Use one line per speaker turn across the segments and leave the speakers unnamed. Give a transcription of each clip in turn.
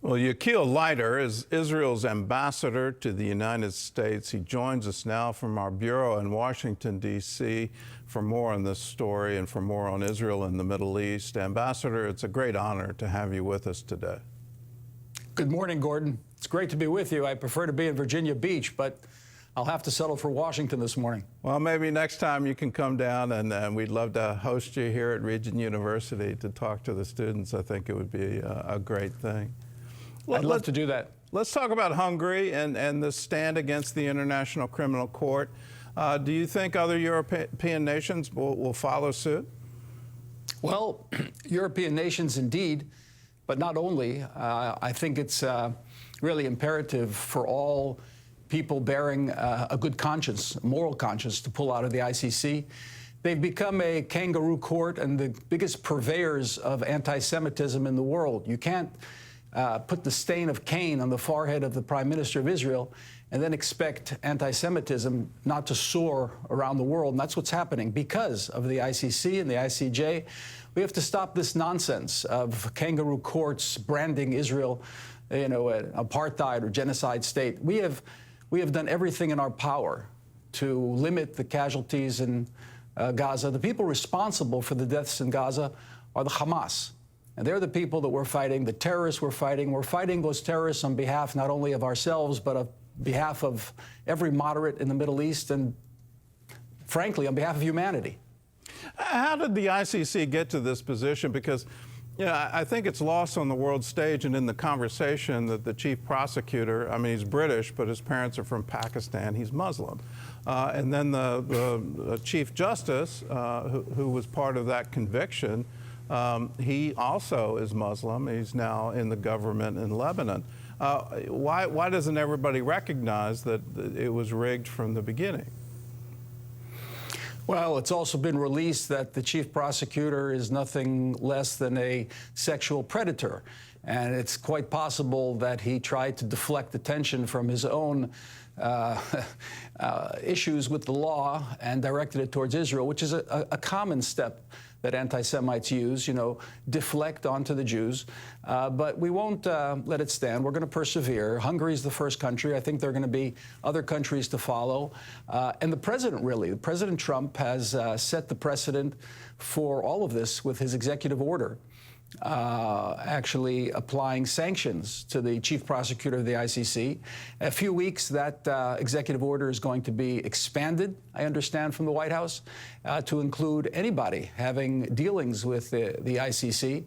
Well, Yechiel Leiter is Israel's ambassador to the United States. He joins us now from our bureau in Washington, D.C. for more on this story and for more on Israel and the Middle East. Ambassador, it's a great honor to have you with us today.
Good morning, Gordon. It's great to be with you. I prefer to be in Virginia Beach, but I'll have to settle for Washington this morning. Well,
maybe next time you can come down, and we'd love to host you here at Regent University to talk to the students. I think it would be a great thing.
I'd love to do that.
Let's talk about Hungary and the stand against the International Criminal Court. Do you think other European nations will follow suit?
Well, European nations indeed, but not only. I think it's really imperative for all people bearing a good conscience, a moral conscience, to pull out of the ICC. They've become a kangaroo court and the biggest purveyors of anti-Semitism in the world. You can't put the stain of Cain on the forehead of the Prime Minister of Israel and then expect anti-Semitism not to soar around the world. And that's what's happening because of the ICC and the ICJ. We have to stop this nonsense of kangaroo courts branding Israel, an apartheid or genocide state. We have done everything in our power to limit the casualties in Gaza. The people responsible for the deaths in Gaza are the Hamas. And they're the people that we're fighting, the terrorists we're fighting. We're fighting those terrorists on behalf not only of ourselves, but on behalf of every moderate in the Middle East and, frankly, on behalf of humanity.
How did the ICC get to this position? Because, I think it's lost on the world stage and in the conversation that the chief prosecutor, he's British, but his parents are from Pakistan. He's Muslim. And then the chief justice, who was part of that conviction, he also is Muslim. He's now in the government in Lebanon. Why doesn't everybody recognize that it was rigged from the beginning?
Well, it's also been released that the chief prosecutor is nothing less than a sexual predator. And it's quite possible that he tried to deflect attention from his own issues with the law and directed it towards Israel, which is a common step that anti-Semites use, deflect onto the Jews. But we won't let it stand. We're going to persevere. Hungary is the first country. I think there are going to be other countries to follow. And the President Trump has set the precedent for all of this with his executive order, actually applying sanctions to the chief prosecutor of the ICC. In a few weeks, that executive order is going to be expanded, I understand, from the White House to include anybody having dealings with the ICC,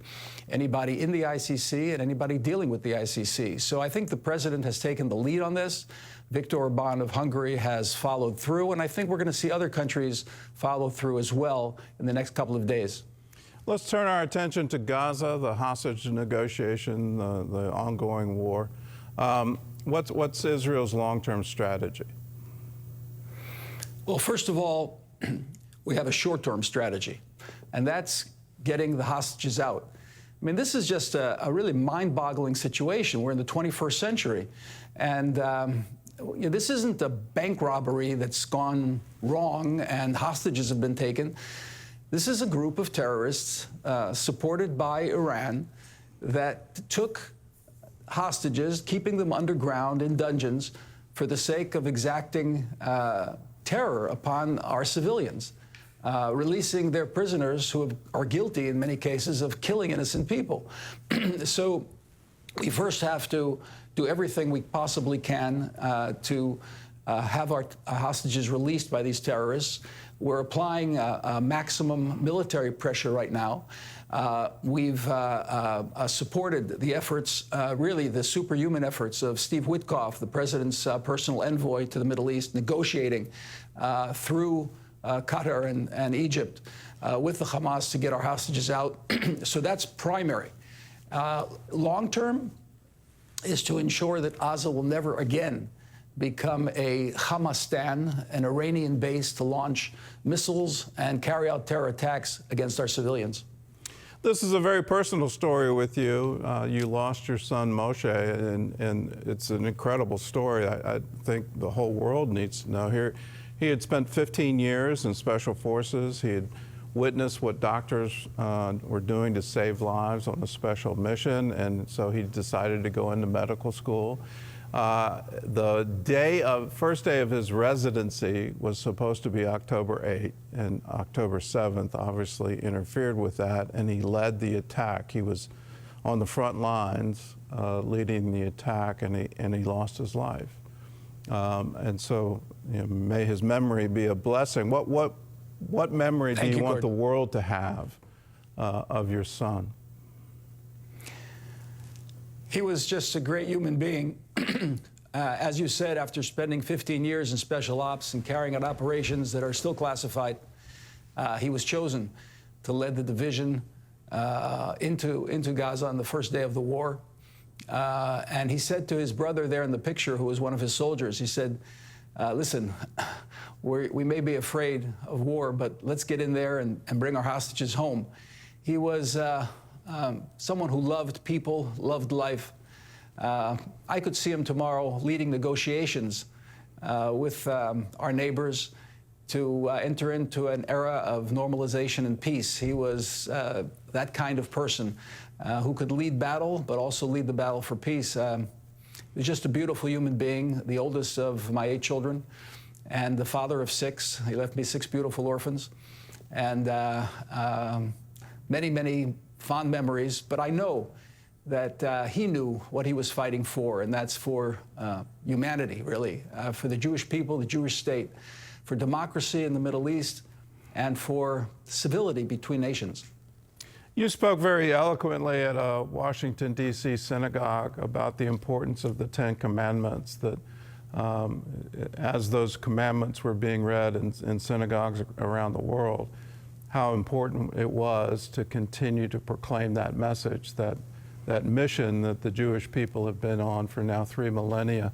anybody in the ICC, and anybody dealing with the ICC. So I think the president has taken the lead on this. Viktor Orban of Hungary has followed through, and I think we're going to see other countries follow through as well in the next couple of days.
Let's turn our attention to Gaza, the hostage negotiation, the ongoing war. What's Israel's long-term strategy?
Well, first of all, we have a short-term strategy, and that's getting the hostages out. This is just a really mind-boggling situation. We're in the 21st century, and this isn't a bank robbery that's gone wrong and hostages have been taken. This is a group of terrorists supported by Iran that took hostages, keeping them underground in dungeons for the sake of exacting terror upon our civilians, releasing their prisoners who are guilty in many cases of killing innocent people. So we first have to do everything we possibly can to have our hostages released by these terrorists. We're applying maximum military pressure right now. We've supported the efforts, really the superhuman efforts of Steve Witkoff, the president's personal envoy to the Middle East, negotiating through Qatar and Egypt with the Hamas to get our hostages out. So that's primary. Long term is to ensure that Gaza will never again become a Hamastan, an Iranian base to launch missiles and carry out terror attacks against our civilians.
This is a very personal story with you. You lost your son, Moshe, and it's an incredible story. I think the whole world needs to know. He had spent 15 years in Special Forces. He had witnessed what doctors were doing to save lives on a special mission, and so he decided to go into medical school. The first day of his residency was supposed to be October 8th, and October 7th obviously interfered with that, and he led the attack. He was on the front lines leading the attack, and he lost his life. And so, may his memory be a blessing. What memory do you want the world to have of your son?
He was just a great human being. As you said, after spending 15 years in special ops and carrying out operations that are still classified, he was chosen to lead the division into Gaza on the first day of the war. And he said to his brother there in the picture, who was one of his soldiers, he said, listen, we may be afraid of war, but let's get in there and bring our hostages home. He was someone who loved people, loved life. I could see him tomorrow leading negotiations with our neighbors to enter into an era of normalization and peace. He was that kind of person who could lead battle, but also lead the battle for peace. He was just a beautiful human being, the oldest of my 8 children, and the father of 6. He left me 6 beautiful orphans, and many, many fond memories. But I know that he knew what he was fighting for, and that's for humanity, really, for the Jewish people, the Jewish state, for democracy in the Middle East, and for civility between nations.
You spoke very eloquently at a Washington, D.C. synagogue about the importance of the 10 Commandments, that as those commandments were being read in synagogues around the world, how important it was to continue to proclaim that message, that mission that the Jewish people have been on for now 3 millennia.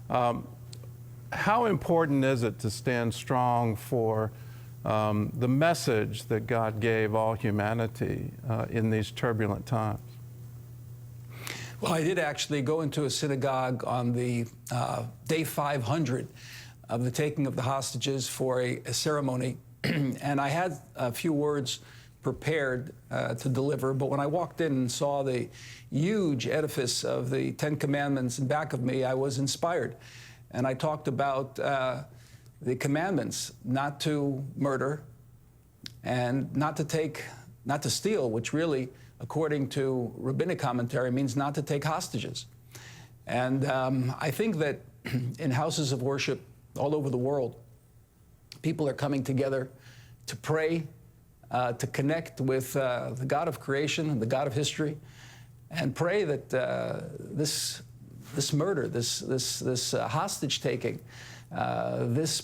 How important is it to stand strong for the message that God gave all humanity in these turbulent times?
Well, I did actually go into a synagogue on the day 500 of the taking of the hostages for a ceremony, and I had a few words prepared to deliver, but when I walked in and saw the huge edifice of the 10 Commandments in back of me, I was inspired. And I talked about the commandments not to murder and not to steal, which really, according to rabbinic commentary, means not to take hostages. And I think that in houses of worship all over the world, people are coming together to pray, to connect with the God of creation and the God of history, and pray that this murder, this hostage taking, this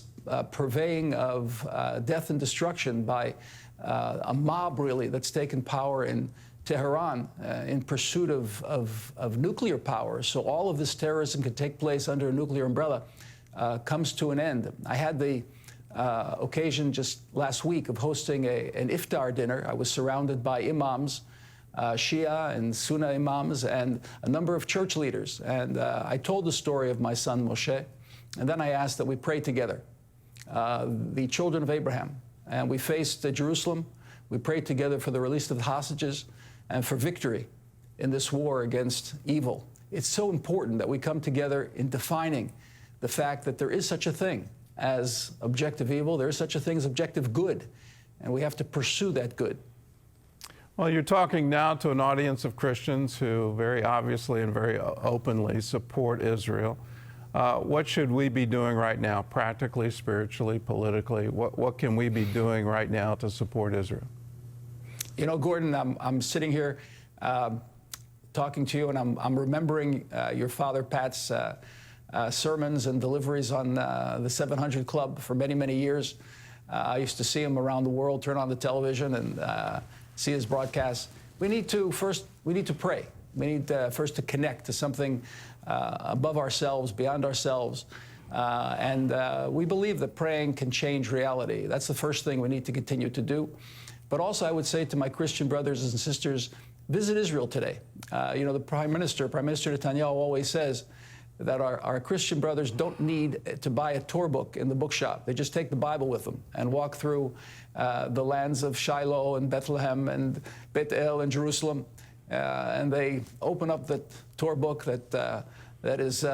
purveying of death and destruction by a mob, really, that's taken power in Tehran in pursuit of nuclear power, so all of this terrorism can take place under a nuclear umbrella, comes to an end. I had the occasion just last week of hosting an iftar dinner. I was surrounded by imams, Shia and Sunni imams, and a number of church leaders. And I told the story of my son Moshe, and then I asked that we pray together, the children of Abraham. And we faced Jerusalem. We prayed together for the release of the hostages and for victory in this war against evil. It's so important that we come together in defining the fact that there is such a thing as objective evil, there is such a thing as objective good, and we have to pursue that good.
Well, you're talking now to an audience of Christians who very obviously and very openly support Israel. What should we be doing right now, practically, spiritually, politically? What can we be doing right now to support Israel?
You know, Gordon, I'm sitting here talking to you, and I'm remembering your father Pat's sermons and deliveries on the 700 Club for many, many years. I used to see him around the world, turn on the television and see his broadcasts. We need to pray. We need first to connect to something above ourselves, beyond ourselves. And we believe that praying can change reality. That's the first thing we need to continue to do. But also, I would say to my Christian brothers and sisters, visit Israel today. You know, the Prime Minister Netanyahu always says that our Christian brothers don't need to buy a tour book in the bookshop. They just take the Bible with them and walk through the lands of Shiloh and Bethlehem and Beit El and Jerusalem. And they open up the tour book that is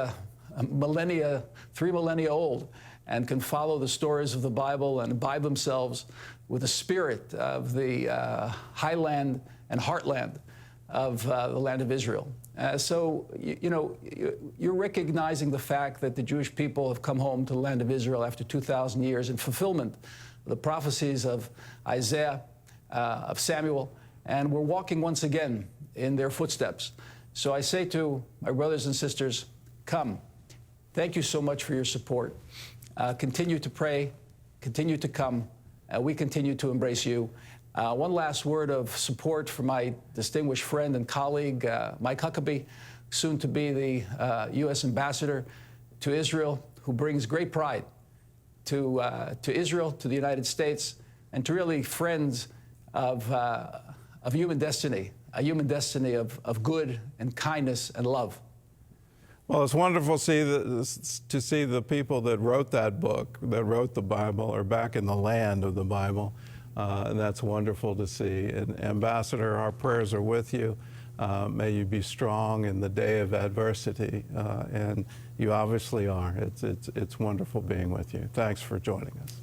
millennia, 3 millennia old, and can follow the stories of the Bible and imbibe themselves with the spirit of the highland and heartland of the land of Israel. So, you're recognizing the fact that the Jewish people have come home to the land of Israel after 2,000 years in fulfillment of the prophecies of Isaiah, of Samuel, and we're walking once again in their footsteps. So I say to my brothers and sisters, come. Thank you so much for your support. Continue to pray, continue to come. We continue to embrace you. One last word of support for my distinguished friend and colleague, Mike Huckabee, soon to be the U.S. ambassador to Israel, who brings great pride to Israel, to the United States, and to really friends of human destiny, a human destiny of good and kindness and love.
Well, it's wonderful to see the people that wrote that book, that wrote the Bible, are back in the land of the Bible. And that's wonderful to see. And Ambassador, our prayers are with you. May you be strong in the day of adversity. And you obviously are. It's wonderful being with you. Thanks for joining us.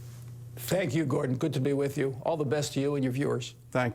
Thank you, Gordon. Good to be with you. All the best to you and your viewers.
Thank you.